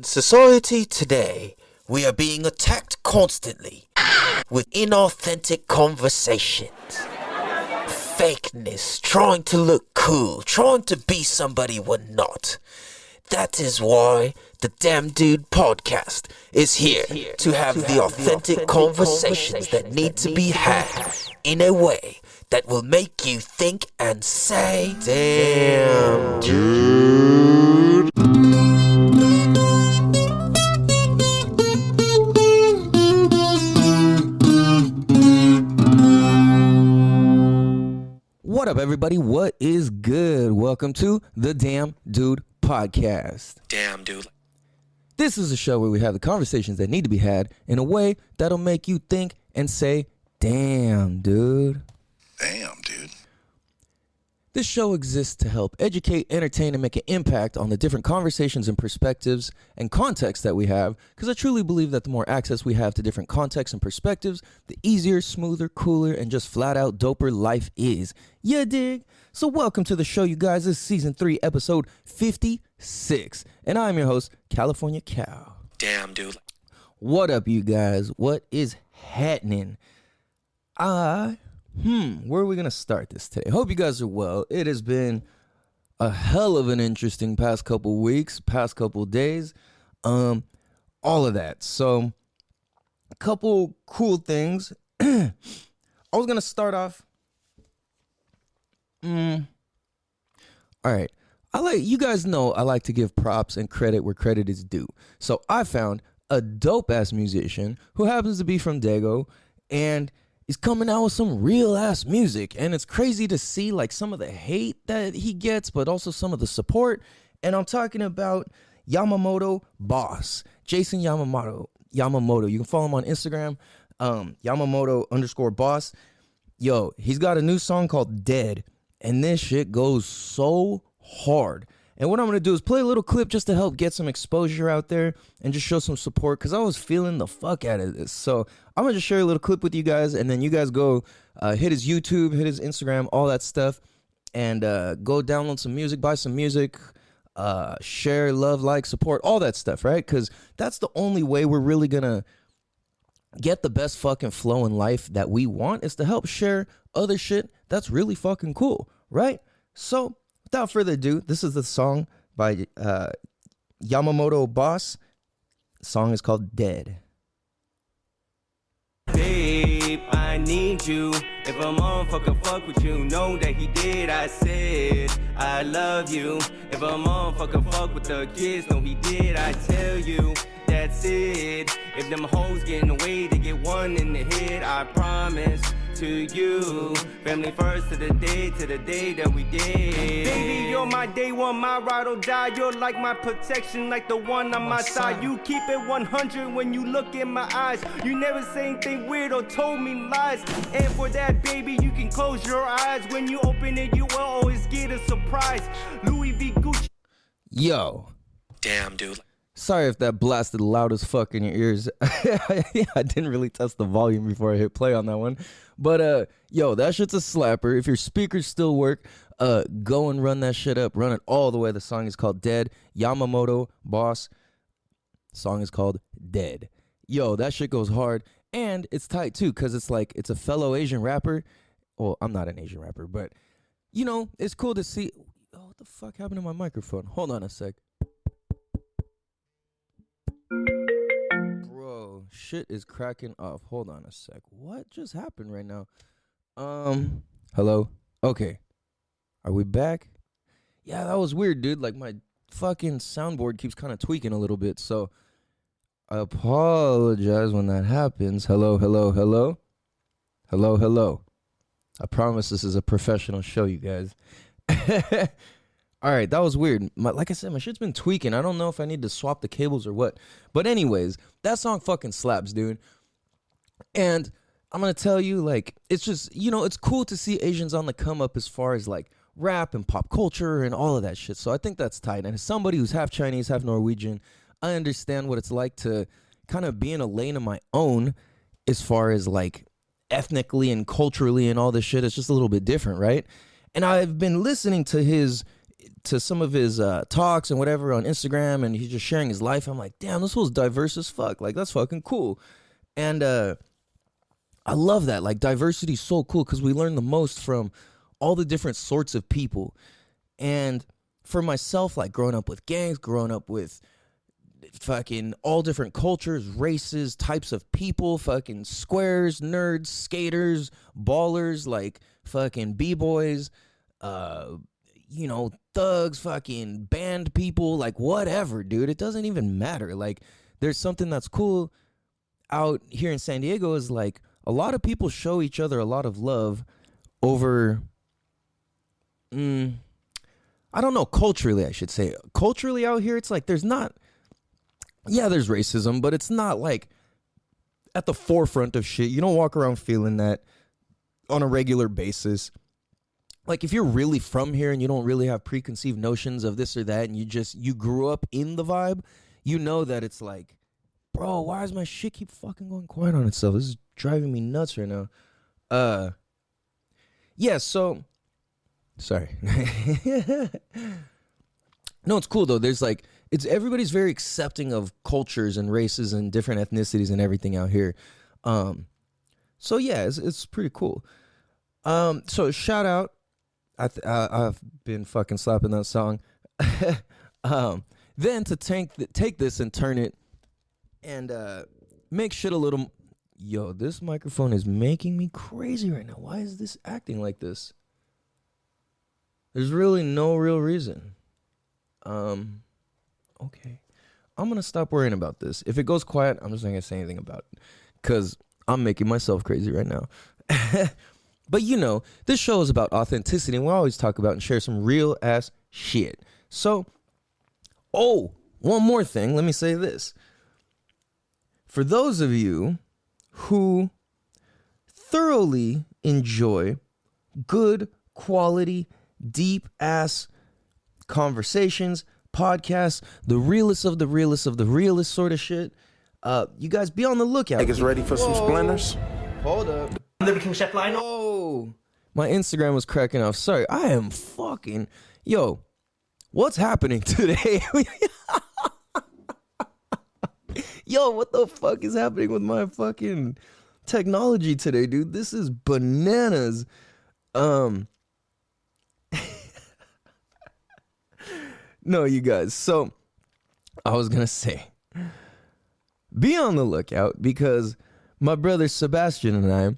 In society today, we are being attacked constantly with inauthentic conversations. Fakeness, trying to look cool, trying to be somebody we're not. That is why the Damn Dude podcast is here to have the authentic conversations that need to be had in a way that will make you think and say, Damn Dude. What up, everybody? What is good? Welcome to the Damn Dude podcast. Damn Dude. This is a show where we have the conversations that need to be had in a way that'll make you think and say, damn, dude. Damn, dude. This show exists to help educate, entertain, and make an impact on the different conversations and perspectives and contexts that we have, because I truly believe that the more access we have to different contexts and perspectives, the easier, smoother, cooler, and just flat out doper life is. You dig? So welcome to the show, you guys. This is season 3, episode 56, and I'm your host, California Cow. Damn Dude. What up, you guys? What is happening? Where are we going to start this today? Hope you guys are well. It has been a hell of an interesting past couple weeks, past couple days, all of that. So, a couple cool things. I was going to start off. All right. You guys know I like to give props and credit where credit is due. So, I found a dope-ass musician who happens to be from Dago, and he's coming out with some real ass music, and it's crazy to see like some of the hate that he gets, but also some of the support. And I'm talking about Yamamoto Boss, Jason Yamamoto. You can follow him on Instagram, Yamamoto_boss. Yo, he's got a new song called Dead, and this shit goes so hard. And what I'm going to do is play a little clip just to help get some exposure out there and just show some support, because I was feeling the fuck out of this. So I'm going to just share a little clip with you guys, and then you guys go hit his YouTube, hit his Instagram, all that stuff, and go download some music, buy some music, share, love, like, support, all that stuff, right? Because that's the only way we're really going to get the best fucking flow in life that we want, is to help share other shit that's really fucking cool, right? So without further ado, this is the song by Yamamoto Boss. The song is called Dead. Babe, I need you. If a motherfucker fuck with you, know that he did. I said I love you. If a motherfucker fuck with the kids, know he did. I tell you, that's it. If them hoes get in the way, they get one in the head. I promise to you, family first to the day that we did. Baby, you're my day one, my ride or die. You're like my protection, like the one on my side. You keep it 100 when you look in my eyes. You never say anything weird or told me lies. And for that, baby, you can close your eyes. When you open it, you will always get a surprise. Louis V. Gucci. Yo. Damn Dude. Sorry if that blasted loud as fuck in your ears. I didn't really test the volume before I hit play on that one. But, yo, that shit's a slapper. If your speakers still work, go and run that shit up. Run it all the way. The song is called Dead. Yamamoto Boss. Song is called Dead. Yo, that shit goes hard. And it's tight, too, because it's like, it's a fellow Asian rapper. Well, I'm not an Asian rapper, but, you know, it's cool to see. Oh, what the fuck happened to my microphone? Hold on a sec. Bro, shit is cracking off. Hold on a sec. What just happened right now? Hello? Okay. Are we back? Yeah, that was weird, dude. Like, my fucking soundboard keeps kind of tweaking a little bit, so I apologize when that happens. Hello, hello, hello? Hello, hello. I promise this is a professional show, you guys. All right, that was weird. Like I said, my shit's been tweaking. I don't know if I need to swap the cables or what. But anyways, that song fucking slaps, dude. And I'm going to tell you, like, it's just, you know, it's cool to see Asians on the come up as far as, like, rap and pop culture and all of that shit. So I think that's tight. And as somebody who's half Chinese, half Norwegian, I understand what it's like to kind of be in a lane of my own as far as, like, ethnically and culturally and all this shit. It's just a little bit different, right? And I've been listening to his to some of his talks and whatever on Instagram, and he's just sharing his life. I'm like, damn, this fool's diverse as fuck. Like, that's fucking cool. And I love that. Like, diversity is so cool because we learn the most from all the different sorts of people. And for myself, like growing up with gangs, growing up with fucking all different cultures, races, types of people, fucking squares, nerds, skaters, ballers, like fucking b-boys, you know, thugs, fucking band people, like whatever, dude. It doesn't even matter. Like, there's something that's cool out here in San Diego is like a lot of people show each other a lot of love over, I don't know, culturally, I should say. Culturally out here, it's like there's not, yeah, there's racism, but it's not like at the forefront of shit. You don't walk around feeling that on a regular basis. Like, if you're really from here and you don't really have preconceived notions of this or that, and you grew up in the vibe, you know that it's like, bro, why does my shit keep fucking going quiet on itself? This is driving me nuts right now. Yeah, so, sorry. No, it's cool though. There's like, everybody's very accepting of cultures and races and different ethnicities and everything out here. So yeah, it's pretty cool. So shout out. I've been fucking slapping that song. Then to take this and turn it and make shit a little. Yo, this microphone is making me crazy right now. Why is this acting like this? There's really no real reason. Okay. I'm going to stop worrying about this. If it goes quiet, I'm just not going to say anything about it. Because I'm making myself crazy right now. But you know, this show is about authenticity. And we always talk about and share some real ass shit. So, one more thing. Let me say this. For those of you who thoroughly enjoy good quality, deep ass conversations, podcasts, the realest of the realest of the realest sort of shit, you guys be on the lookout. Niggas ready for some splinters? Hold up. Oh, my Instagram was cracking off. Sorry, I am fucking... Yo, what's happening today? Yo, what the fuck is happening with my fucking technology today, dude? This is bananas. No, you guys. So, I was gonna say, be on the lookout because my brother Sebastian and I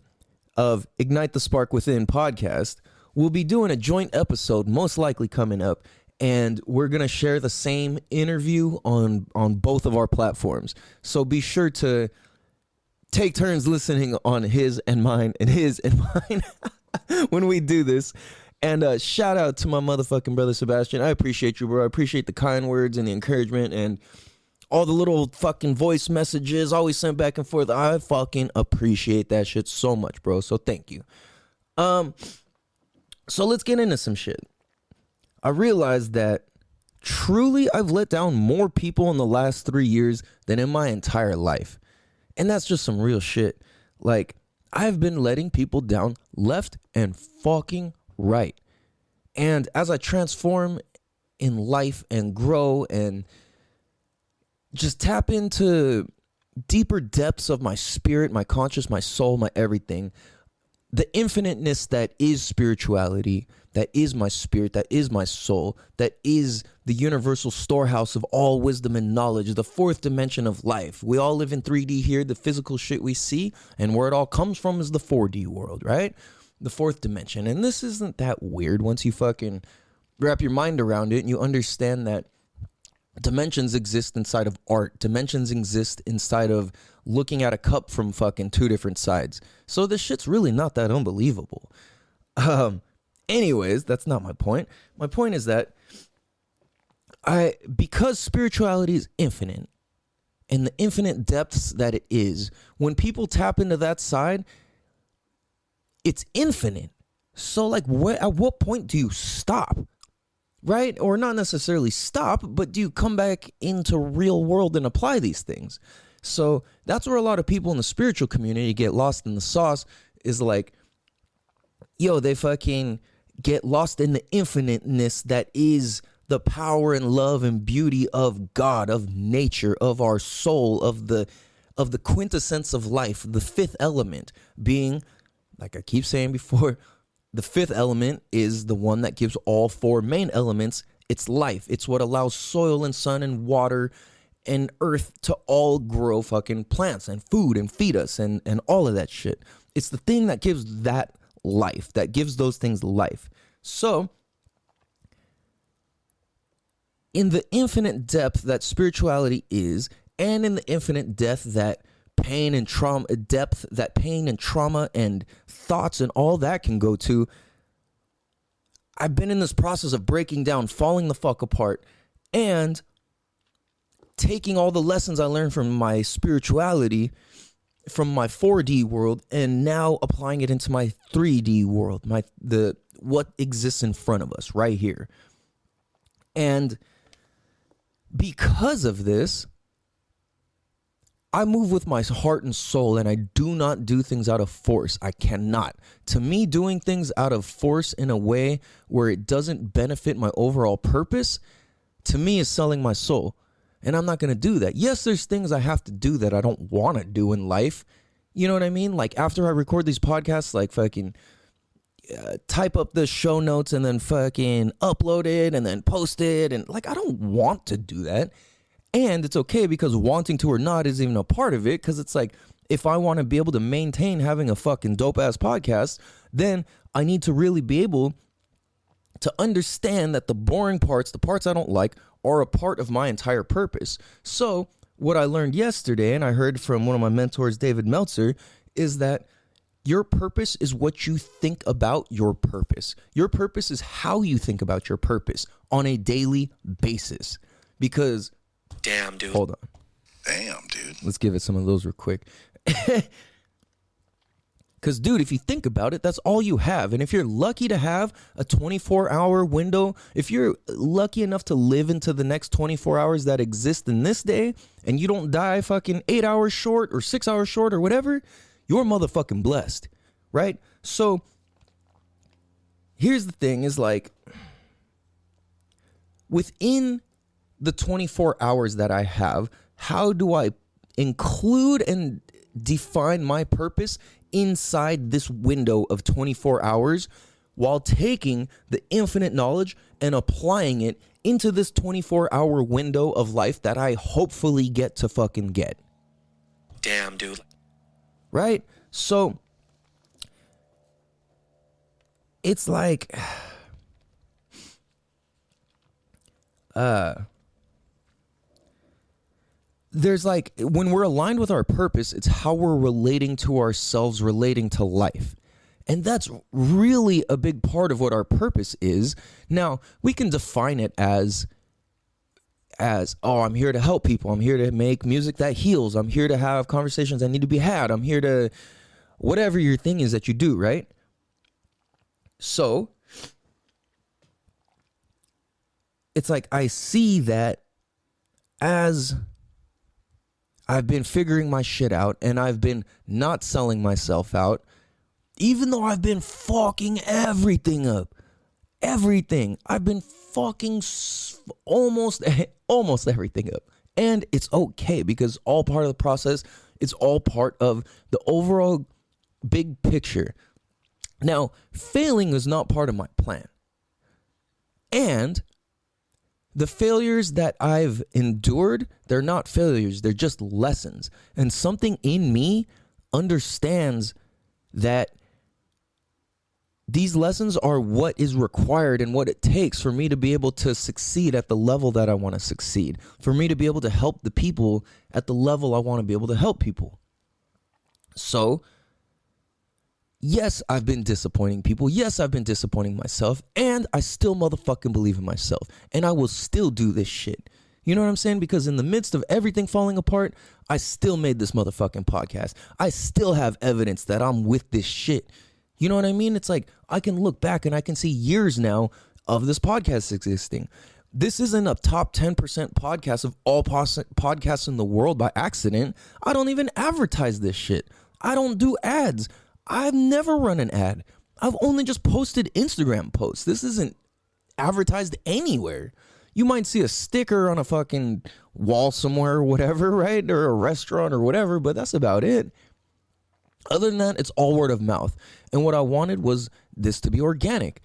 of Ignite the Spark Within podcast will be doing a joint episode, most likely coming up, and we're gonna share the same interview on both of our platforms. So be sure to take turns listening on his and mine and his and mine when we do this. And shout out to my motherfucking brother Sebastian. I appreciate you, bro. I appreciate the kind words and the encouragement and all the little fucking voice messages always sent back and forth. I fucking appreciate that shit so much, bro. So thank you. So let's get into some shit. I realized that truly I've let down more people in the last 3 years than in my entire life. And that's just some real shit. Like, I've been letting people down left and fucking right. And as I transform in life and grow and just tap into deeper depths of my spirit, my conscious, my soul, my everything, the infiniteness that is spirituality, that is my spirit, that is my soul, that is the universal storehouse of all wisdom and knowledge, the fourth dimension of life. We all live in 3D here, the physical shit we see, and where it all comes from is the 4D world, right? The fourth dimension. And this isn't that weird once you fucking wrap your mind around it and you understand that dimensions exist inside of art. Dimensions exist inside of looking at a cup from fucking two different sides. So this shit's really not that unbelievable. Anyways, that's not my point. My point is that because spirituality is infinite and the infinite depths that it is, when people tap into that side, it's infinite. So like at what point do you stop? Right? Or not necessarily stop, but do you come back into real world and apply these things? So that's where a lot of people in the spiritual community get lost in the sauce, is like, yo, they fucking get lost in the infiniteness that is the power and love and beauty of God, of nature, of our soul, of the quintessence of life, the fifth element being, like I keep saying before, the fifth element is the one that gives all four main elements its life. It's what allows soil and sun and water and earth to all grow fucking plants and food and feed us and all of that shit. It's the thing that gives that life, that gives those things life. So, in the infinite depth that spirituality is, and in the infinite depth that pain and trauma and thoughts and all that can go to, I've been in this process of breaking down, falling the fuck apart, and taking all the lessons I learned from my spirituality, from my 4D world, and now applying it into my 3D world, what exists in front of us right here. And because of this, I move with my heart and soul, and I do not do things out of force. I cannot. To me, doing things out of force in a way where it doesn't benefit my overall purpose, to me, is selling my soul. And I'm not going to do that. Yes, there's things I have to do that I don't want to do in life. You know what I mean? Like, after I record these podcasts, like fucking type up the show notes and then fucking upload it and then post it. And like, I don't want to do that. And it's okay, because wanting to or not is even a part of it. Because it's like, if I want to be able to maintain having a fucking dope ass podcast, then I need to really be able to understand that the boring parts, the parts I don't like, are a part of my entire purpose. So what I learned yesterday, and I heard from one of my mentors, David Meltzer, is that your purpose is what you think about your purpose. Your purpose is how you think about your purpose on a daily basis. Because damn, dude. Hold on. Damn, dude. Let's give it some of those real quick. Because, dude, if you think about it, that's all you have. And if you're lucky to have a 24-hour window, if you're lucky enough to live into the next 24 hours that exist in this day, and you don't die fucking 8 hours short or 6 hours short or whatever, you're motherfucking blessed, right? So, here's the thing, is like, within the 24 hours that I have, how do I include and define my purpose inside this window of 24 hours while taking the infinite knowledge and applying it into this 24-hour window of life that I hopefully get to fucking get? Damn, dude. Right? So, it's like, there's like, when we're aligned with our purpose, it's how we're relating to ourselves, relating to life. And that's really a big part of what our purpose is. Now, we can define it as, oh, I'm here to help people. I'm here to make music that heals. I'm here to have conversations that need to be had. I'm here to, whatever your thing is that you do, right? So, it's like, I see that as I've been figuring my shit out, and I've been not selling myself out, even though I've been fucking everything up. Everything. I've been fucking almost everything up. And it's okay, because all part of the process, it's all part of the overall big picture. Now, failing is not part of my plan. And the failures that I've endured, they're not failures, they're just lessons. And something in me understands that these lessons are what is required and what it takes for me to be able to succeed at the level that I want to succeed, for me to be able to help the people at the level I want to be able to help people. So, yes, I've been disappointing people. Yes, I've been disappointing myself. And I still motherfucking believe in myself. And I will still do this shit. You know what I'm saying? Because in the midst of everything falling apart, I still made this motherfucking podcast. I still have evidence that I'm with this shit. You know what I mean? It's like, I can look back and I can see years now of this podcast existing. This isn't a top 10% podcast of all podcasts in the world by accident. I don't even advertise this shit. I don't do ads. I've never run an ad. I've only just posted Instagram posts. This isn't advertised anywhere. You might see a sticker on a fucking wall somewhere or whatever, right? Or a restaurant or whatever, but that's about it. Other than that, it's all word of mouth. And what I wanted was this to be organic.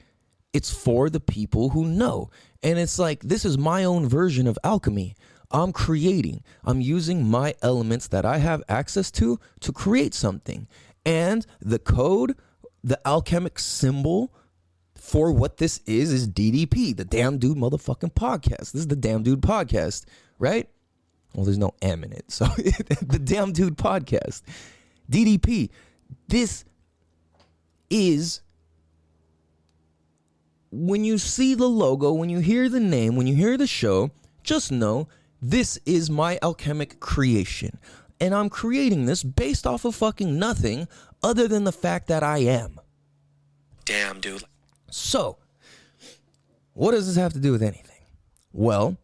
It's for the people who know. And it's like, this is my own version of alchemy. I'm creating. I'm using my elements that I have access to create something. And the code, the alchemic symbol for what this is DDP, the Damn Dude motherfucking podcast. This is the Damn Dude podcast, right? Well, there's no M in it. So the Damn Dude podcast, DDP. This is, when you see the logo, when you hear the name, when you hear the show, just know this is my alchemic creation. And I'm creating this based off of fucking nothing other than the fact that I am. Damn, dude. So, what does this have to do with anything? Well,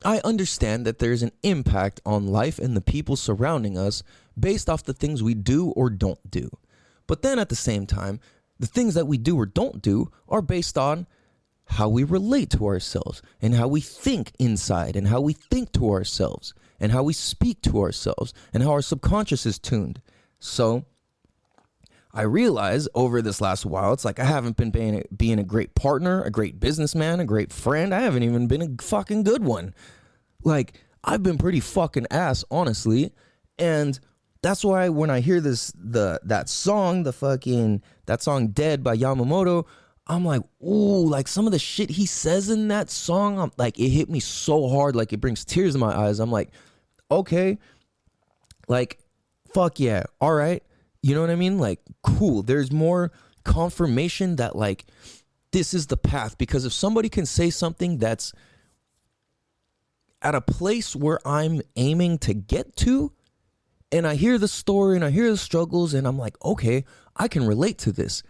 I understand that there's an impact on life and the people surrounding us based off the things we do or don't do. But then at the same time, the things that we do or don't do are based on how we relate to ourselves and how we think inside and how we think to ourselves and how we speak to ourselves and how our subconscious is tuned. So I realize over this last while, it's like I haven't been being a great partner, a great businessman, a great friend. I haven't even been a fucking good one. Like, I've been pretty fucking ass, honestly. And that's why when I hear that song Dead by Yamamoto, I'm like, ooh, like some of the shit he says in that song, like it hit me so hard, like it brings tears in my eyes. I'm like, okay, like, fuck yeah, all right. You know what I mean? Like, cool. There's more confirmation that like this is the path, because if somebody can say something that's at a place where I'm aiming to get to, and I hear the story and I hear the struggles and I'm like, okay, I can relate to this.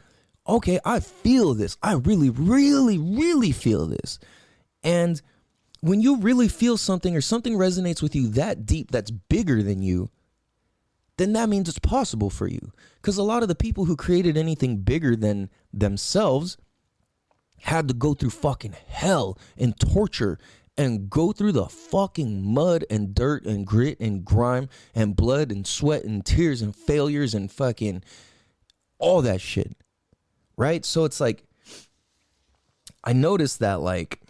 Okay, I feel this. I really, really, really feel this. And when you really feel something or something resonates with you that deep, that's bigger than you, then that means it's possible for you. Because a lot of the people who created anything bigger than themselves had to go through fucking hell and torture and go through the fucking mud and dirt and grit and grime and blood and sweat and tears and failures and fucking all that shit. Right? So it's like, I noticed that, like,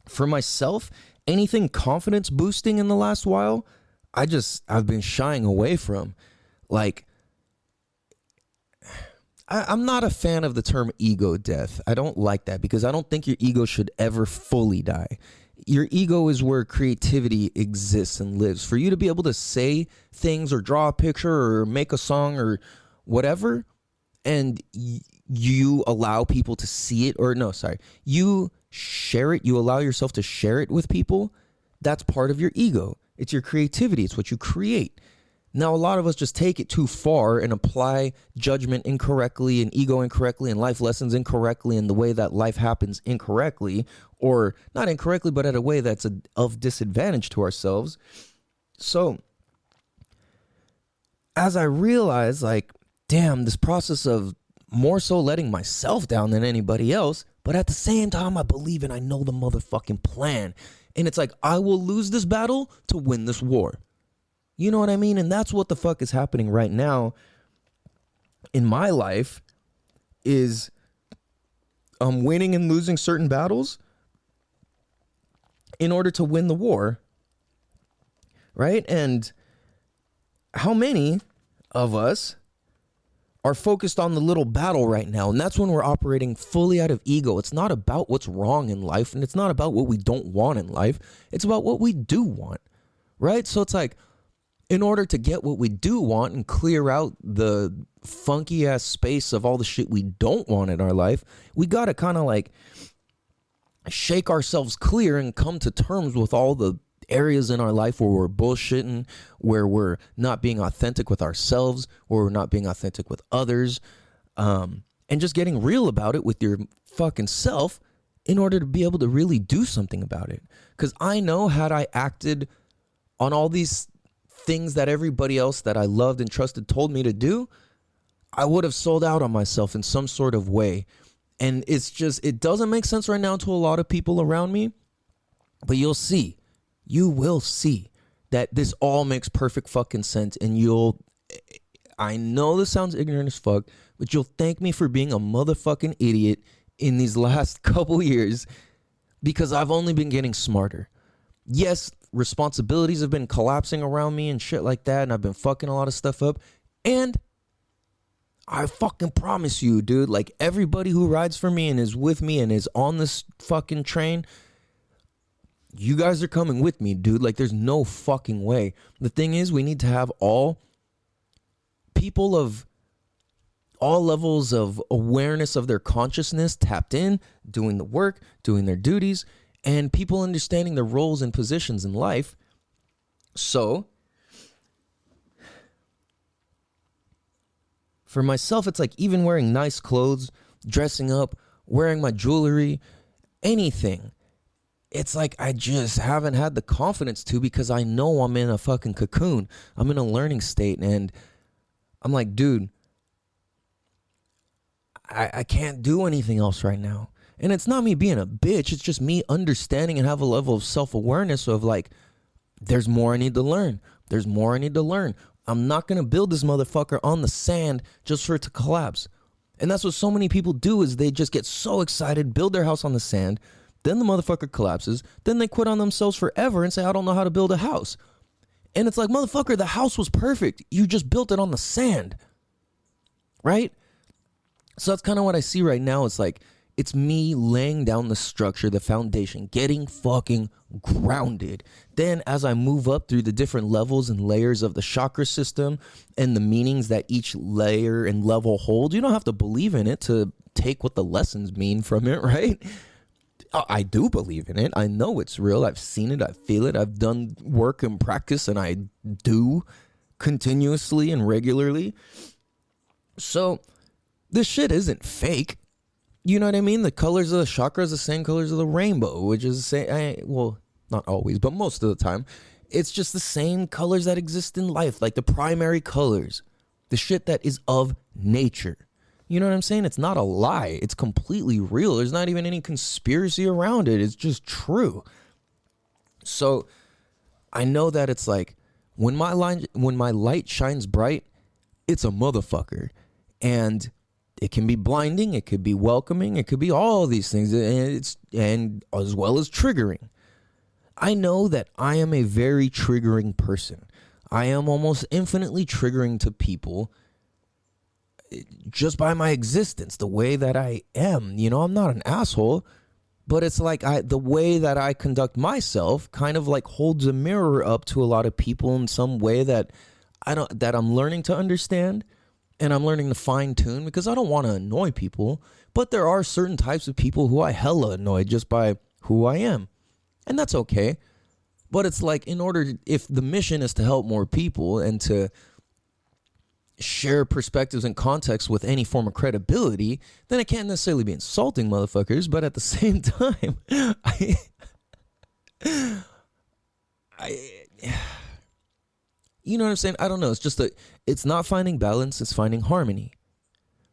for myself, anything confidence boosting in the last while, I've been shying away from. Like, I'm not a fan of the term ego death. I don't like that, because I don't think your ego should ever fully die. Your ego is where creativity exists and lives. For you to be able to say things or draw a picture or make a song or whatever, and you allow people to see it, you share it, you allow yourself to share it with people, that's part of your ego. It's your creativity. It's what you create. Now, a lot of us just take it too far and apply judgment incorrectly and ego incorrectly and life lessons incorrectly and the way that life happens incorrectly, or not incorrectly, but at a way that's of disadvantage to ourselves. So as I realized, like, damn, this process of more so letting myself down than anybody else, but at the same time, I believe and I know the motherfucking plan. And it's like, I will lose this battle to win this war. You know what I mean? And that's what the fuck is happening right now in my life, is I'm winning and losing certain battles in order to win the war. Right? And how many of us are focused on the little battle right now? And that's when we're operating fully out of ego. It's not about what's wrong in life, and it's not about what we don't want in life. It's about what we do want, right? So it's like, in order to get what we do want and clear out the funky ass space of all the shit we don't want in our life, we got to kind of like shake ourselves clear and come to terms with all the areas in our life where we're bullshitting, where we're not being authentic with ourselves, where we're not being authentic with others, and just getting real about it with your fucking self in order to be able to really do something about it. Because I know, had I acted on all these things that everybody else that I loved and trusted told me to do, I would have sold out on myself in some sort of way. And it's just, it doesn't make sense right now to a lot of people around me. But you will see that this all makes perfect fucking sense. And I know this sounds ignorant as fuck, but you'll thank me for being a motherfucking idiot in these last couple years, because I've only been getting smarter. Yes, responsibilities have been collapsing around me and shit like that, and I've been fucking a lot of stuff up. And I fucking promise you, dude, like everybody who rides for me and is with me and is on this fucking train, you guys are coming with me, dude. Like there's no fucking way. The thing is, we need to have all people of all levels of awareness of their consciousness tapped in, doing the work, doing their duties, and people understanding their roles and positions in life. So for myself, it's like even wearing nice clothes, dressing up, wearing my jewelry, anything. It's like I just haven't had the confidence to, because I know I'm in a fucking cocoon. I'm in a learning state, and I'm like, dude, I can't do anything else right now. And it's not me being a bitch. It's just me understanding and have a level of self-awareness of like, there's more I need to learn. There's more I need to learn. I'm not going to build this motherfucker on the sand just for it to collapse. And that's what so many people do, is they just get so excited, build their house on the sand, then the motherfucker collapses, then they quit on themselves forever and say, I don't know how to build a house. And it's like, motherfucker, the house was perfect. You just built it on the sand. Right? So that's kind of what I see right now. It's like, it's me laying down the structure, the foundation, getting fucking grounded. Then as I move up through the different levels and layers of the chakra system and the meanings that each layer and level holds, you don't have to believe in it to take what the lessons mean from it, right? I do believe in it. I know it's real. I've seen it. I feel it. I've done work and practice, and I do continuously and regularly. So this shit isn't fake. You know what I mean? The colors of the chakra is the same colors of the rainbow, which is the same. Well, not always, but most of the time. It's just the same colors that exist in life, like the primary colors. The shit that is of nature. You know what I'm saying? It's not a lie. It's completely real. There's not even any conspiracy around it. It's just true. So I know that it's like when my light shines bright, it's a motherfucker. And it can be blinding, it could be welcoming, it could be all these things, and as well as triggering. I know that I am a very triggering person. I am almost infinitely triggering to people just by my existence, the way that I am. You know, I'm not an asshole, but it's like the way that I conduct myself kind of like holds a mirror up to a lot of people in some way that I'm learning to understand. And I'm learning to fine tune, because I don't want to annoy people. But there are certain types of people who I hella annoy just by who I am. And that's okay. But it's like, if the mission is to help more people and to share perspectives and context with any form of credibility, then I can't necessarily be insulting motherfuckers. But at the same time, you know what I'm saying? I don't know. It's just it's not finding balance. It's finding harmony,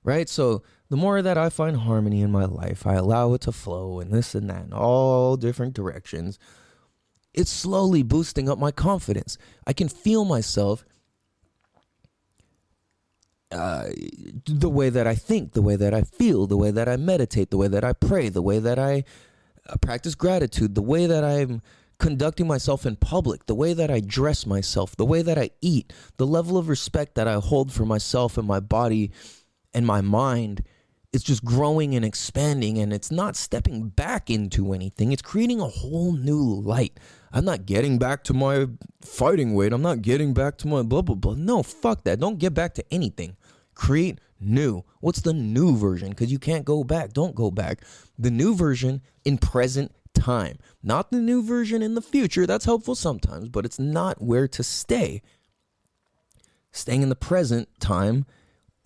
right? So the more that I find harmony in my life, I allow it to flow and this and that in all different directions. It's slowly boosting up my confidence. I can feel myself the way that I think, the way that I feel, the way that I meditate, the way that I pray, the way that I practice gratitude, the way that I'm conducting myself in public, the way that I dress myself, the way that I eat, the level of respect that I hold for myself and my body and my mind is just growing and expanding, and it's not stepping back into anything. It's creating a whole new light. I'm not getting back to my fighting weight. I'm not getting back to my blah, blah, blah. No, fuck that. Don't get back to anything. Create new. What's the new version? Because you can't go back. Don't go back. The new version in present time, not the new version in the future. That's helpful sometimes, but it's not where to stay. Staying in the present time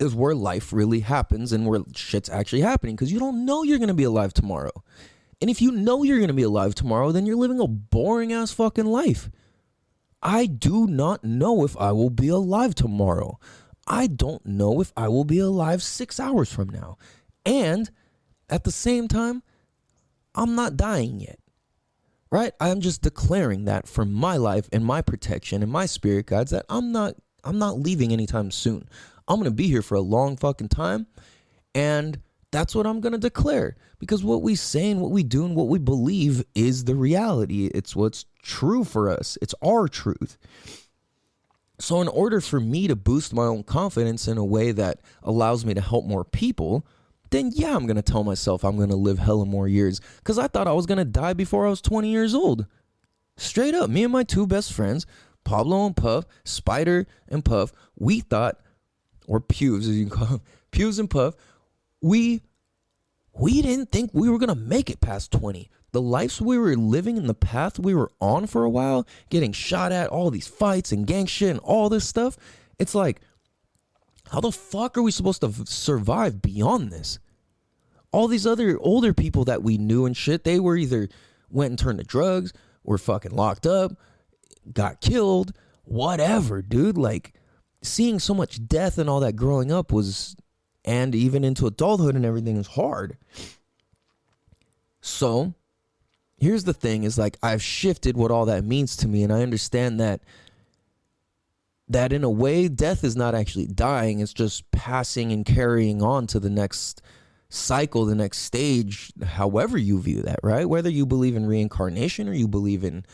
is where life really happens and where shit's actually happening, because you don't know you're going to be alive tomorrow. And if you know you're going to be alive tomorrow, then you're living a boring ass fucking life. I do not know if I will be alive tomorrow. I don't know if I will be alive 6 hours from now. And at the same time, I'm not dying yet. Right? I'm just declaring that for my life and my protection and my spirit guides that I'm not leaving anytime soon. I'm going to be here for a long fucking time. And that's what I'm going to declare. Because what we say and what we do and what we believe is the reality. It's what's true for us. It's our truth. So in order for me to boost my own confidence in a way that allows me to help more people, then yeah, I'm going to tell myself I'm going to live hella more years. Because I thought I was going to die before I was 20 years old. Straight up, me and my two best friends, Pablo and Puff, Spider and Puff, we thought, or Pews as you call them, Pews and Puff, we didn't think we were going to make it past 20. The lives we were living and the path we were on for a while, getting shot at, all these fights and gang shit and all this stuff, it's like, how the fuck are we supposed to survive beyond this? All these other older people that we knew and shit, they were either went and turned to drugs, were fucking locked up, got killed, whatever, dude. Like, seeing so much death and all that growing up was, and even into adulthood and everything, is hard. So, here's the thing, is like, I've shifted what all that means to me, and I understand that in a way, death is not actually dying. It's just passing and carrying on to the next cycle, the next stage, however you view that, right? Whether you believe in reincarnation or you believe in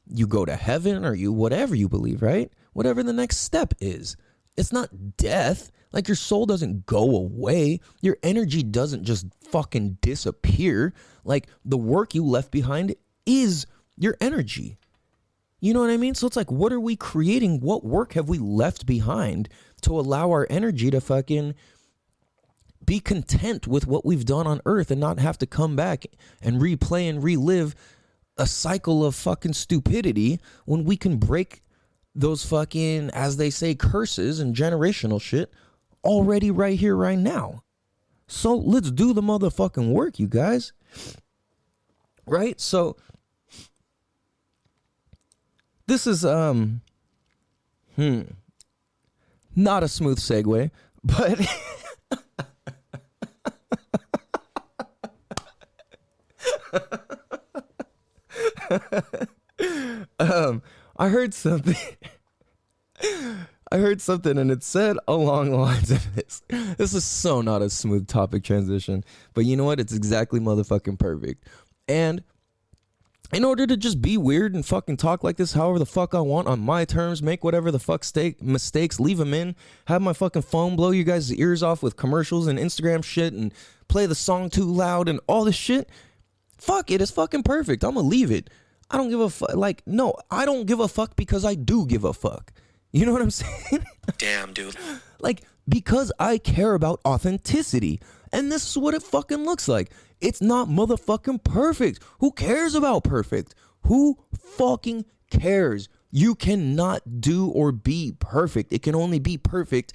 you go to heaven or you, whatever you believe, right? Whatever the next step is. It's not death. Like, your soul doesn't go away. Your energy doesn't just fucking disappear. Like, the work you left behind is your energy. You know what I mean? So it's like, what are we creating? What work have we left behind to allow our energy to fucking be content with what we've done on Earth and not have to come back and replay and relive a cycle of fucking stupidity when we can break those fucking, as they say, curses and generational shit already right here, right now. So let's do the motherfucking work, you guys. Right? So this is not a smooth segue, but I heard something. I heard something and it said along the lines of this. This is so not a smooth topic transition, but you know what? It's exactly motherfucking perfect. And in order to just be weird and fucking talk like this however the fuck I want on my terms, make whatever the fuck mistakes, leave them in, have my fucking phone blow you guys' ears off with commercials and Instagram shit and play the song too loud and all this shit, fuck it, it's fucking perfect. I'm gonna leave it. I don't give a fuck. Like, no, I don't give a fuck because I do give a fuck. You know what I'm saying? Damn, dude. Like, because I care about authenticity. And this is what it fucking looks like. It's not motherfucking perfect. Who cares about perfect? Who fucking cares? You cannot do or be perfect. It can only be perfect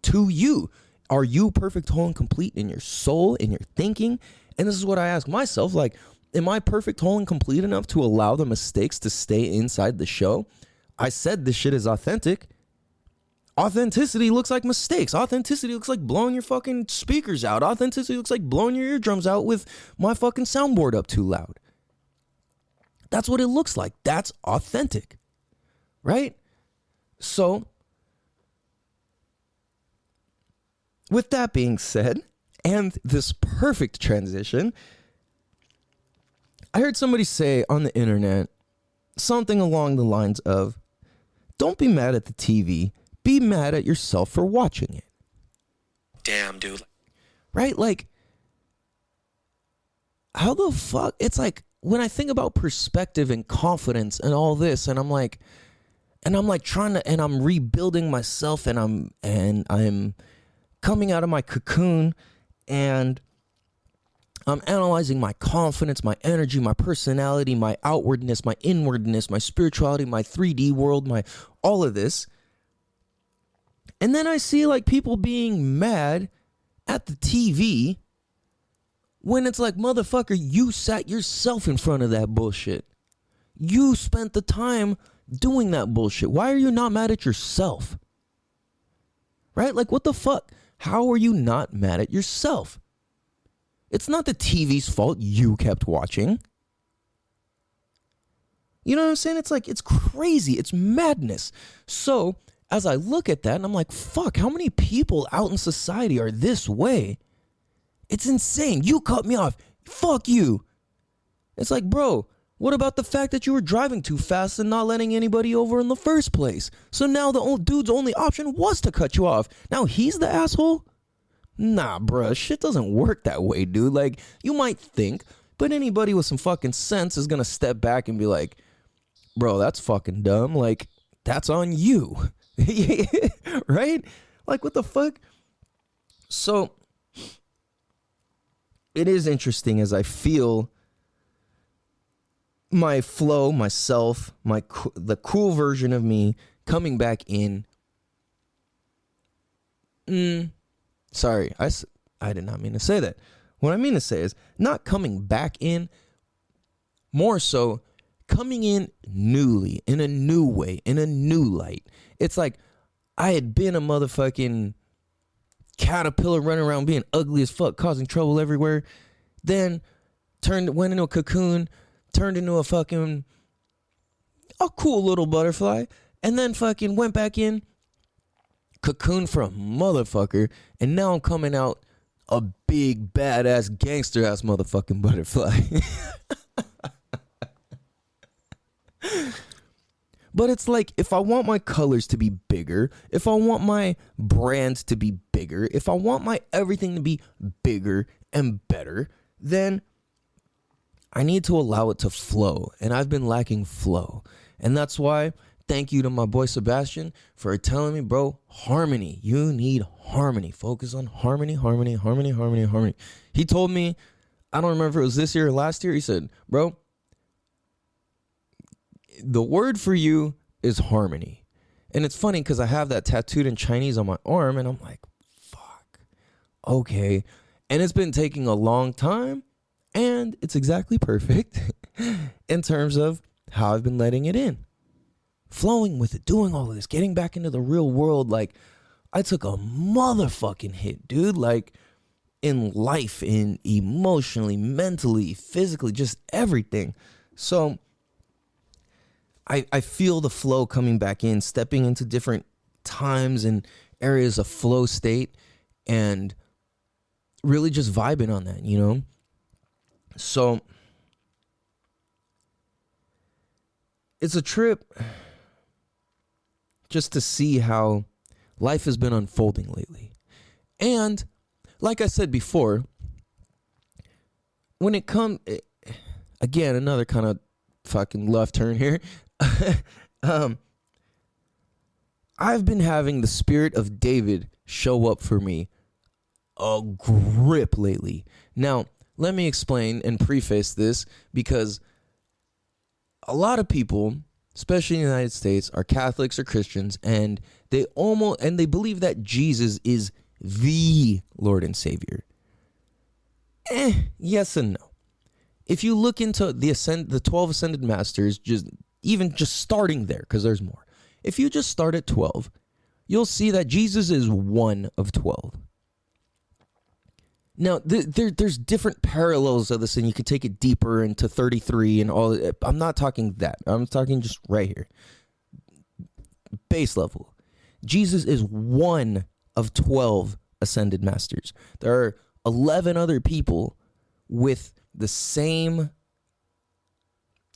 to you. Are you perfect, whole, and complete in your soul, in your thinking? And this is what I ask myself. Like, am I perfect, whole, and complete enough to allow the mistakes to stay inside the show? I said this shit is authentic. Authenticity looks like mistakes. Authenticity looks like blowing your fucking speakers out. Authenticity looks like blowing your eardrums out with my fucking soundboard up too loud. That's what it looks like. That's authentic. Right? So, with that being said, and this perfect transition, I heard somebody say on the internet something along the lines of, don't be mad at the TV. Be mad at yourself for watching it. Damn, dude. Right? Like, how the fuck? It's like, when I think about perspective and confidence and all this, and I'm like trying to, and I'm rebuilding myself, and I'm coming out of my cocoon, and I'm analyzing my confidence, my energy, my personality, my outwardness, my inwardness, my spirituality, my 3D world, my all of this. And then I see like people being mad at the TV when it's like, motherfucker, you sat yourself in front of that bullshit. You spent the time doing that bullshit. Why are you not mad at yourself? right? Like, what the fuck? How are you not mad at yourself? It's not the TV's fault you kept watching. You know what I'm saying? It's like, it's crazy. It's madness. So as I look at that and I'm like, fuck, how many people out in society are this way? It's insane. You cut me off. Fuck you. It's like, bro, what about the fact that you were driving too fast and not letting anybody over in the first place? So now the old dude's only option was to cut you off. Now he's the asshole? Nah, bruh, shit doesn't work that way, dude. Like, you might think, but anybody with some fucking sense is gonna step back and be like, bro, that's fucking dumb. Like, that's on you. Right? Like, what the fuck? So, it is interesting as I feel my flow, myself, the cool version of me coming back in. Sorry, I did not mean to say that. What I mean to say is not coming back in, more so coming in newly, in a new way, in a new light. It's like I had been a motherfucking caterpillar running around being ugly as fuck, causing trouble everywhere. Then went into a cocoon, turned into a cool little butterfly, and then fucking went back in, cocoon for a motherfucker, and now I'm coming out a big badass gangster ass motherfucking butterfly. But it's like, if I want my colors to be bigger, if I want my brand to be bigger, if I want my everything to be bigger and better, then I need to allow it to flow. And I've been lacking flow. And that's why, thank you to my boy Sebastian for telling me, bro, harmony. You need harmony. Focus on harmony, harmony, harmony, harmony, harmony. He told me, I don't remember if it was this year or last year, he said, bro, the word for you is harmony. And it's funny because I have that tattooed in Chinese on my arm, and I'm like, fuck, okay. And it's been taking a long time, and it's exactly perfect in terms of how I've been letting it in. Flowing with it, doing all of this, getting back into the real world. Like, I took a motherfucking hit, dude. Like, in life, in emotionally, mentally, physically, just everything. So I feel the flow coming back in, stepping into different times and areas of flow state, and really just vibing on that, you know? So it's a trip just to see how life has been unfolding lately. And like I said before, when it comes, again, another kind of fucking left turn here. I've been having the spirit of David show up for me a grip lately. Now, let me explain and preface this, because a lot of people, especially in the United States, are Catholics or Christians, and they believe that Jesus is the Lord and Savior. Yes and no. If you look into the 12 ascended masters, just starting there, because there's more. If you just start at 12, you'll see that Jesus is one of 12. Now, there's different parallels of this, and you could take it deeper into 33 and all. I'm not talking that. I'm talking just right here. Base level. Jesus is one of 12 ascended masters. There are 11 other people with the same,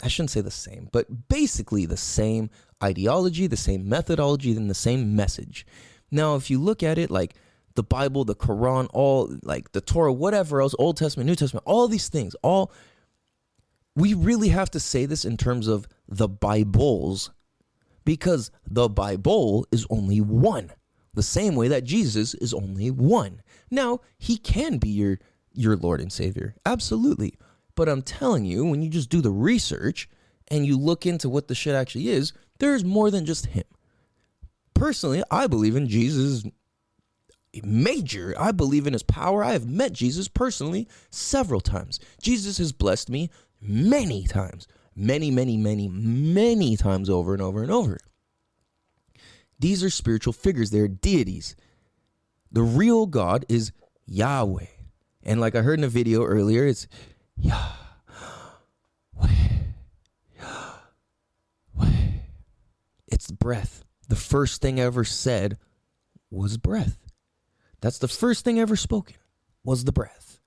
I shouldn't say the same, but basically the same ideology, the same methodology, and the same message. Now, if you look at it like the Bible, the Quran, all like the Torah, whatever else, Old Testament, New Testament, all these things, we really have to say this in terms of the Bibles, because the Bible is only one, the same way that Jesus is only one. Now, he can be your Lord and Savior, absolutely. But I'm telling you, when you just do the research and you look into what the shit actually is, there's more than just him. Personally, I believe in Jesus major. I believe in his power. I have met Jesus personally several times. Jesus has blessed me many times. Many, many, many, many times over and over and over. These are spiritual figures. They're deities. The real God is Yahweh. And like I heard in a video earlier, it's Yahweh. Yahweh. It's breath. The first thing ever said was breath. That's the first thing ever spoken, was the breath.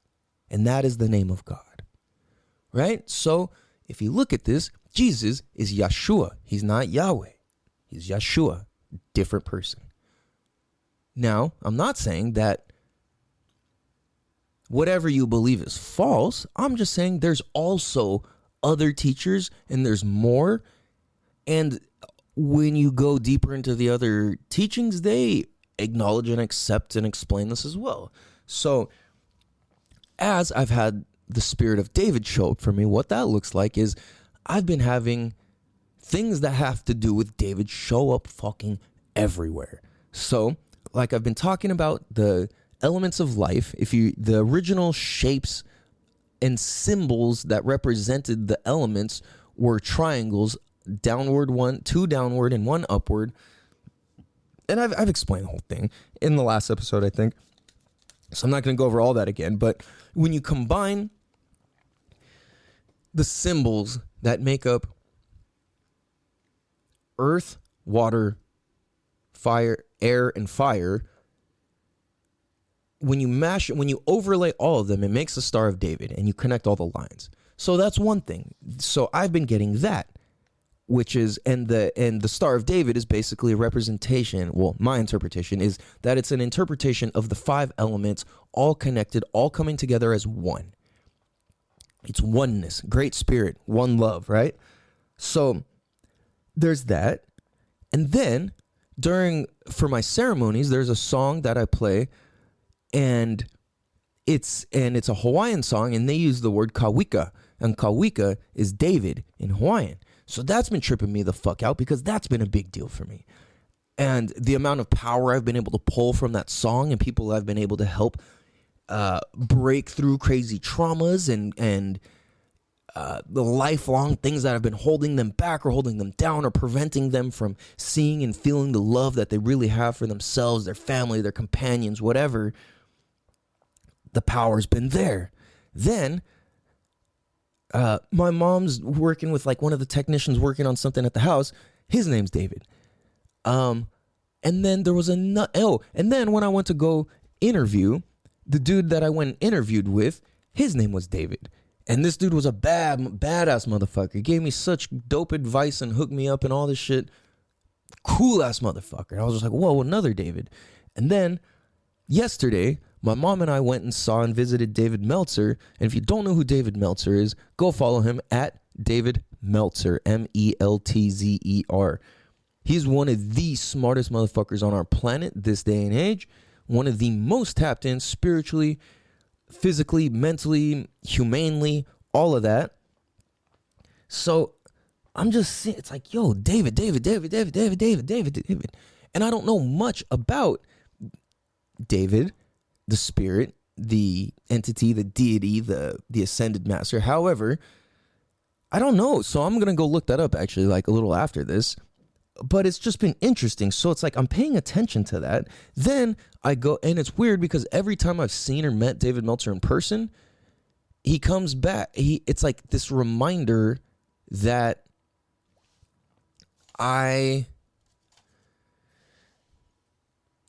And that is the name of God. Right? So if you look at this, Jesus is Yeshua. He's not Yahweh. He's Yeshua. Different person. Now, I'm not saying that whatever you believe is false. I'm just saying there's also other teachers and there's more. And when you go deeper into the other teachings, they acknowledge and accept and explain this as well. So as I've had the Spirit of David show up for me, what that looks like is I've been having things that have to do with David show up fucking everywhere. So like I've been talking about the elements of life, the original shapes and symbols that represented the elements were triangles, downward one, two downward and one upward. And I've explained the whole thing in the last episode, I think. So I'm not going to go over all that again. But when you combine the symbols that make up earth, water, fire, air, and fire, when you overlay all of them, it makes the Star of David, and you connect all the lines. So that's one thing. So I've been getting that, which is, and the Star of David is basically a representation. Well, my interpretation is that it's an interpretation of the 5 elements, all connected, all coming together as one. It's oneness, great spirit, one love, right? So there's that. And then for my ceremonies, there's a song that I play, and it's a Hawaiian song, and they use the word kawika, and kawika is David in Hawaiian. So that's been tripping me the fuck out, because that's been a big deal for me. And the amount of power I've been able to pull from that song, and people I've been able to help break through crazy traumas and the lifelong things that have been holding them back or holding them down or preventing them from seeing and feeling the love that they really have for themselves, their family, their companions, whatever. The power's been there. Then my mom's working with like one of the technicians working on something at the house. His name's David. And then there was and then when I went to go interview, the dude that I went and interviewed with, his name was David. And this dude was a badass motherfucker. He gave me such dope advice and hooked me up and all this shit. Cool ass motherfucker. And I was just like, whoa, another David. And then yesterday, my mom and I went and saw and visited David Meltzer. And if you don't know who David Meltzer is, go follow him at David Meltzer, Meltzer. He's one of the smartest motherfuckers on our planet this day and age. One of the most tapped in spiritually, physically, mentally, humanely, all of that. So I'm just seeing, it's like, yo, David. And I don't know much about David, the spirit, the entity, the deity, the ascended master. However, I don't know. So I'm going to go look that up actually like a little after this. But it's just been interesting. So it's like I'm paying attention to that. Then I go, and it's weird because every time I've seen or met David Meltzer in person, he comes back. It's like this reminder that I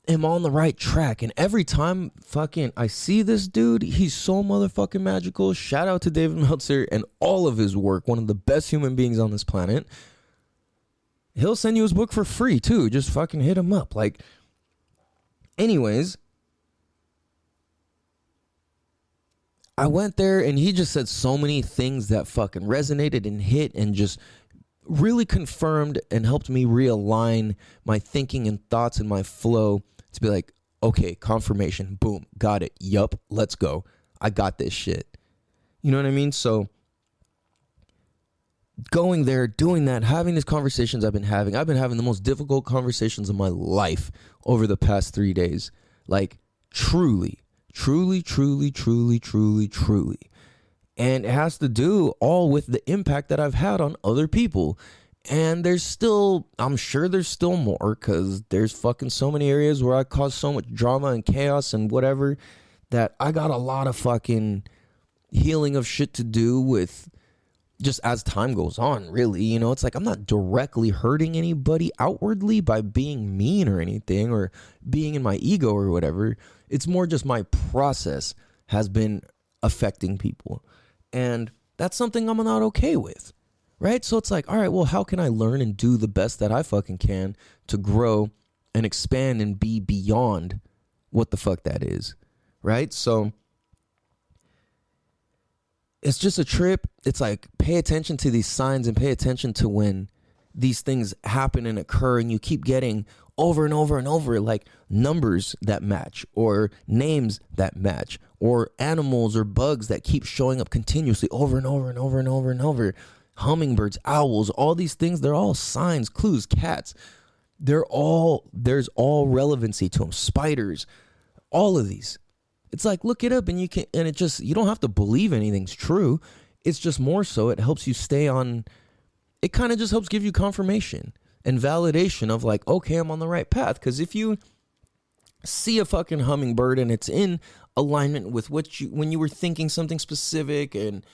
am on the right track. And every time fucking I see this dude, he's so motherfucking magical. Shout out to David Meltzer and all of his work. One of the best human beings on this planet. He'll send you his book for free too. Just fucking hit him up. Like, anyways, I went there and he just said so many things that fucking resonated and hit and just really confirmed and helped me realign my thinking and thoughts and my flow to be like, okay, confirmation, boom, got it. Yup, let's go. I got this shit. You know what I mean? So going there, doing that, having these conversations I've been having the most difficult conversations of my life over the past 3 days. Like, truly. And it has to do all with the impact that I've had on other people. And I'm sure there's still more, because there's fucking so many areas where I cause so much drama and chaos and whatever, that I got a lot of fucking healing of shit to do with just as time goes on, really. You know, it's like I'm not directly hurting anybody outwardly by being mean or anything, or being in my ego or whatever. It's more just my process has been affecting people. And that's something I'm not okay with. Right? So it's like, all right, well, how can I learn and do the best that I fucking can to grow and expand and be beyond what the fuck that is? Right? So it's just a trip. It's like, pay attention to these signs and pay attention to when these things happen and occur, and you keep getting over and over and over, like numbers that match, or names that match, or animals or bugs that keep showing up continuously over and over and over and over and over. Hummingbirds, owls, all these things, they're all signs, clues, cats. There's all relevancy to them. Spiders, all of these. It's like, look it up, and you don't have to believe anything's true. It's just more so it helps you stay on, it kind of just helps give you confirmation and validation of like, okay, I'm on the right path. Because if you see a fucking hummingbird and it's in alignment with when you were thinking something specific, and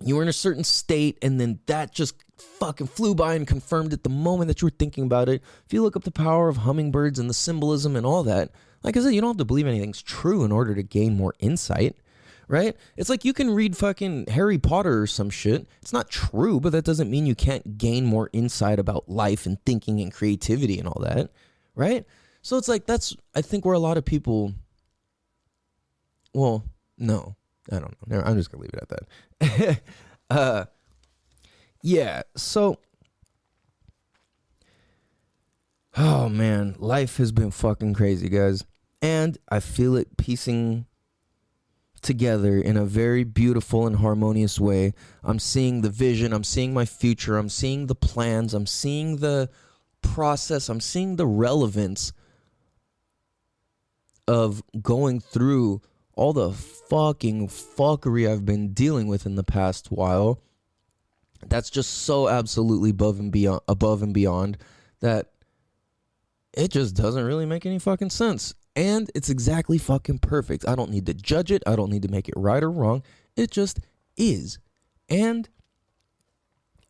you were in a certain state, and then that just fucking flew by and confirmed it the moment that you were thinking about it. If you look up the power of hummingbirds and the symbolism and all that, like I said, you don't have to believe anything's true in order to gain more insight, right? It's like you can read fucking Harry Potter or some shit. It's not true, but that doesn't mean you can't gain more insight about life and thinking and creativity and all that, right? So it's like, that's, I think, where a lot of people, well, no. I don't know. I'm just going to leave it at that. Yeah, so, oh man, life has been fucking crazy, guys. And I feel it piecing together in a very beautiful and harmonious way. I'm seeing the vision. I'm seeing my future. I'm seeing the plans. I'm seeing the process. I'm seeing the relevance of going through all the fucking fuckery I've been dealing with in the past while. That's just so absolutely above and beyond that it just doesn't really make any fucking sense. And it's exactly fucking perfect. I don't need to judge it. I don't need to make it right or wrong. It just is. And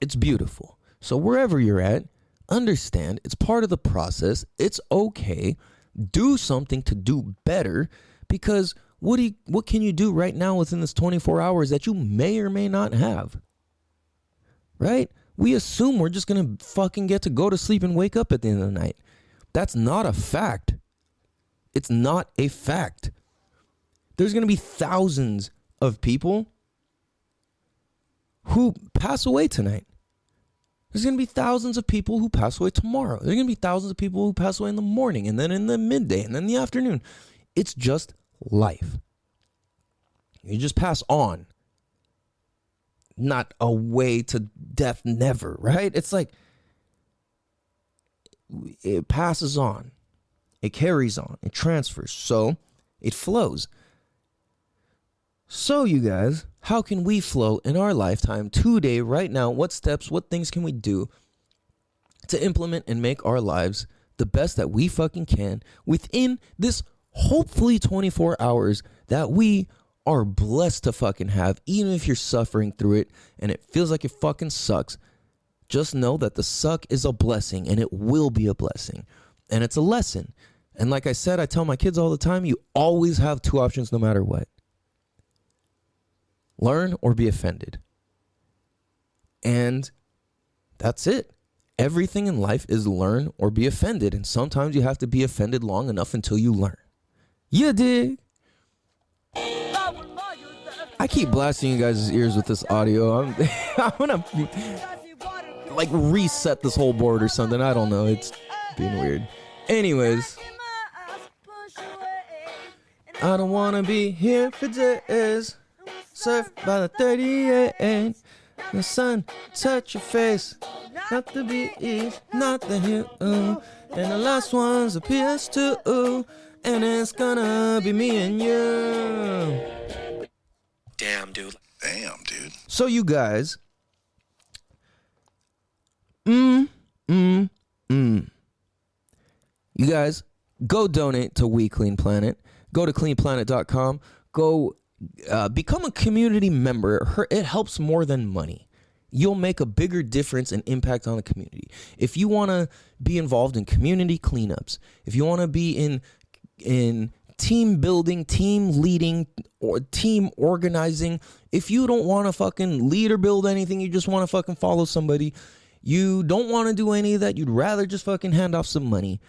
it's beautiful. So wherever you're at, understand it's part of the process. It's okay. Do something to do better, because what can you do right now within this 24 hours that you may or may not have? Right? We assume we're just going to fucking get to go to sleep and wake up at the end of the night. That's not a fact. It's not a fact. There's going to be thousands of people who pass away tonight. There's going to be thousands of people who pass away tomorrow. There's going to be thousands of people who pass away in the morning, and then in the midday, and then in the afternoon. It's just life. You just pass on. Not a way to death, never, right? It's like it passes on. It carries on. It transfers. So it flows. So you guys, how can we flow in our lifetime today, right now? What steps, what things can we do to implement and make our lives the best that we fucking can within this hopefully 24 hours that we are blessed to fucking have? Even if you're suffering through it and it feels like it fucking sucks, just know that the suck is a blessing, and it will be a blessing, and it's a lesson. And like I said, I tell my kids all the time, you always have two options no matter what. Learn or be offended. And that's it. Everything in life is learn or be offended. And sometimes you have to be offended long enough until you learn. You dig? I keep blasting you guys' ears with this audio. I'm gonna like reset this whole board or something. I don't know. It's being weird. Anyways, I don't wanna be here for days. Surf by the 38. The sun touch your face. Not the beach, not the hill. And the last one's a PS2. And it's gonna be me and you. Damn, dude. Damn, dude. So you guys, You guys, go donate to We Clean Planet. Go to cleanplanet.com. Go become a community member. It helps more than money. You'll make a bigger difference and impact on the community. If you want to be involved in community cleanups, if you want to be in team building, team leading, or team organizing, if you don't want to fucking lead or build anything, you just want to fucking follow somebody, you don't want to do any of that, you'd rather just fucking hand off some money,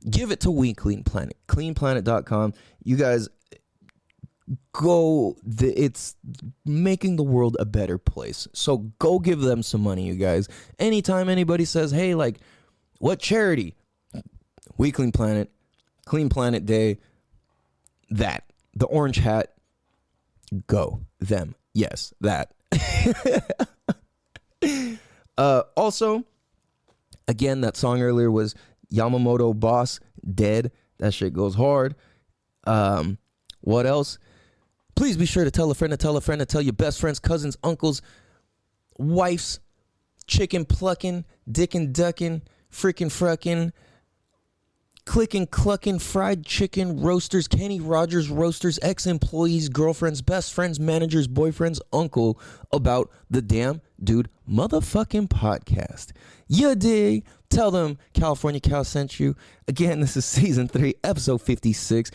give it to We Clean Planet, cleanplanet.com. You guys go, it's making the world a better place. So go give them some money, you guys. Anytime anybody says, hey, like, what charity? We Clean Planet, Clean Planet Day, that. The orange hat, go. Them. Yes, that. Also, again, that song earlier was Yamamoto Boss, Dead. That shit goes hard. What else? Please be sure to tell a friend to tell a friend to tell your best friends, cousins, uncles, wives, chicken plucking, dickin' ducking, freaking frucking, clicking, clucking, fried chicken, roasters, Kenny Rogers roasters, ex-employees, girlfriends, best friends, managers, boyfriends, uncle about the Damn Dude motherfucking podcast. You dig? Tell them California Cal sent you. Again, this is season 3, episode 56,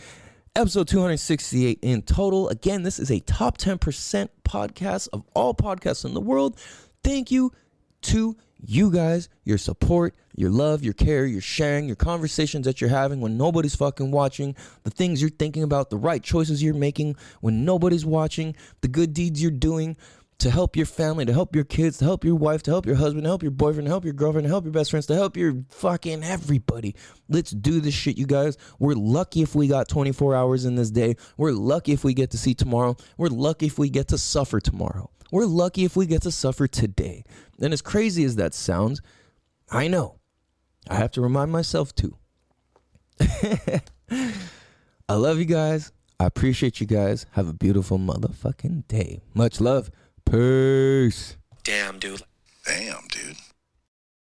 episode 268 in total. Again, this is a top 10% podcast of all podcasts in the world. Thank you to you guys, your support, your love, your care, your sharing, your conversations that you're having when nobody's fucking watching, the things you're thinking about, the right choices you're making when nobody's watching, the good deeds you're doing to help your family, to help your kids, to help your wife, to help your husband, to help your boyfriend, to help your girlfriend, to help your best friends, to help your fucking everybody. Let's do this shit, you guys. We're lucky if we got 24 hours in this day. We're lucky if we get to see tomorrow. We're lucky if we get to suffer tomorrow. We're lucky if we get to suffer today. And as crazy as that sounds, I know. I have to remind myself too. I love you guys. I appreciate you guys. Have a beautiful motherfucking day. Much love. Peace. Damn, dude. Damn, dude.